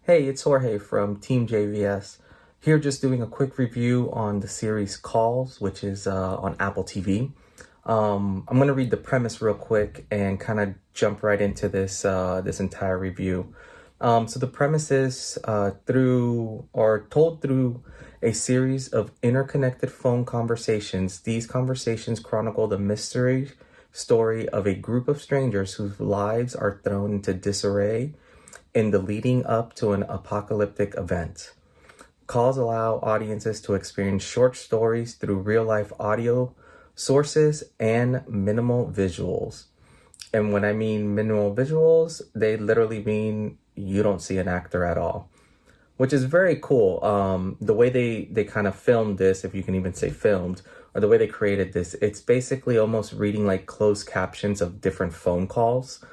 Hey, it's Jorge from Team JVS. Here just doing a quick review on the series Calls, which is on Apple TV. I'm going to read the premise real quick and kind of jump right into this entire review. So the premise is told through a series of interconnected phone conversations. These conversations chronicle the mystery story of a group of strangers whose lives are thrown into disarray in the leading up to an apocalyptic event. Calls allow audiences to experience short stories through real-life audio sources and minimal visuals. And when I mean minimal visuals, they literally mean you don't see an actor at all, which is very cool. The way they kind of filmed this, if you can even say filmed, or the way they created this, it's basically almost reading like closed captions of different phone calls.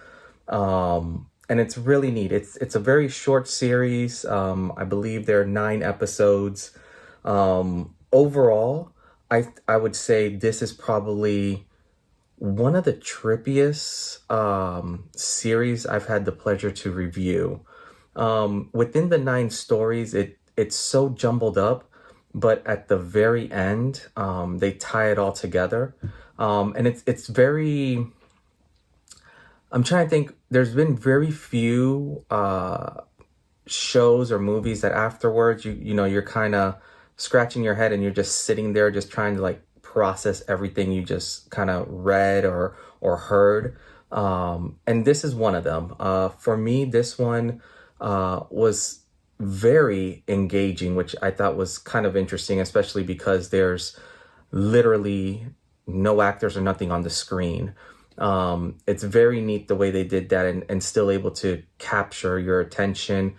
And it's really neat. It's a very short series. I believe there are 9 episodes. Overall, I would say this is probably one of the trippiest series I've had the pleasure to review. Within the 9 stories, it's so jumbled up, but at the very end, they tie it all together. And it's very. I'm trying to think, there's been very few shows or movies that afterwards you're kind of scratching your head and you're just sitting there just trying to like process everything you just kind of read or heard. And this is one of them. For me, this one was very engaging, which I thought was kind of interesting, especially because there's literally no actors or nothing on the screen. It's very neat the way they did that and still able to capture your attention.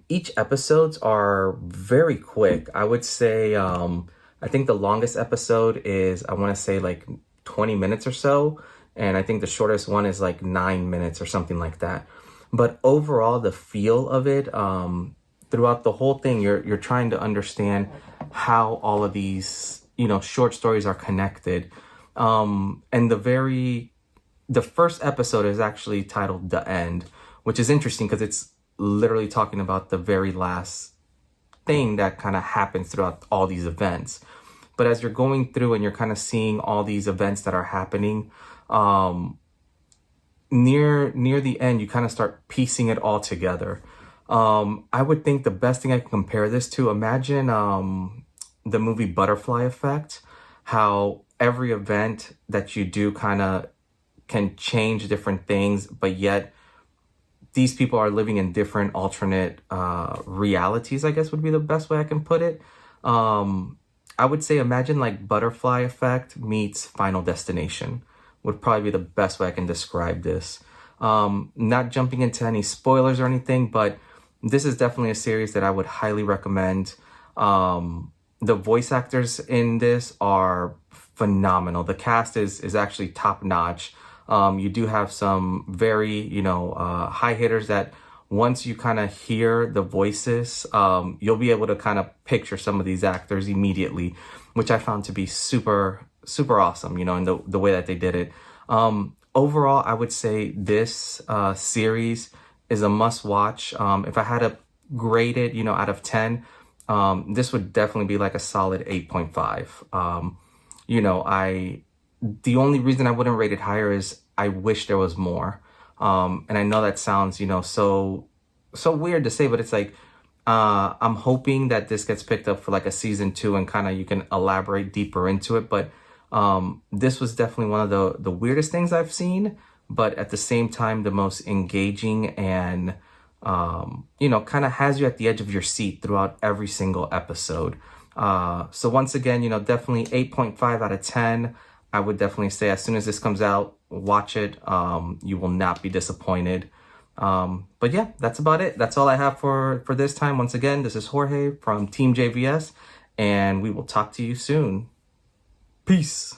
Each episodes are very quick. I would say, I think the longest episode is, I want to say like 20 minutes or so. And I think the shortest one is like 9 minutes or something like that. But overall, the feel of it, throughout the whole thing, you're trying to understand how all of these, short stories are connected. And the first episode is actually titled The End, which is interesting because it's literally talking about the very last thing that kind of happens throughout all these events. But as you're going through and you're kind of seeing all these events that are happening, near the end, you kind of start piecing it all together. I would think the best thing I can compare this to, imagine, the movie Butterfly Effect, how every event that you do kind of can change different things, but yet these people are living in different alternate realities, I guess would be the best way I can put it. I would say imagine like Butterfly Effect meets Final Destination would probably be the best way I can describe this. Not jumping into any spoilers or anything, but this is definitely a series that I would highly recommend. The voice actors in this are phenomenal. The cast is actually top notch. You do have some very, high hitters that once you kind of hear the voices, you'll be able to kind of picture some of these actors immediately, which I found to be super, super awesome, in the way that they did it. Overall, I would say this series is a must watch. If I had to grade it, out of 10, this would definitely be like a solid 8.5. The only reason I wouldn't rate it higher is I wish there was more. And I know that sounds, so weird to say, but it's like, I'm hoping that this gets picked up for like a season 2 and kind of you can elaborate deeper into it. But this was definitely one of the weirdest things I've seen, but at the same time, the most engaging and, kind of has you at the edge of your seat throughout every single episode. So once again, definitely 8.5 out of 10. I would definitely say as soon as this comes out, watch it. You will not be disappointed. But yeah, that's about it. That's all I have for this time. Once again, this is Jorge from Team JVS, and we will talk to you soon. Peace.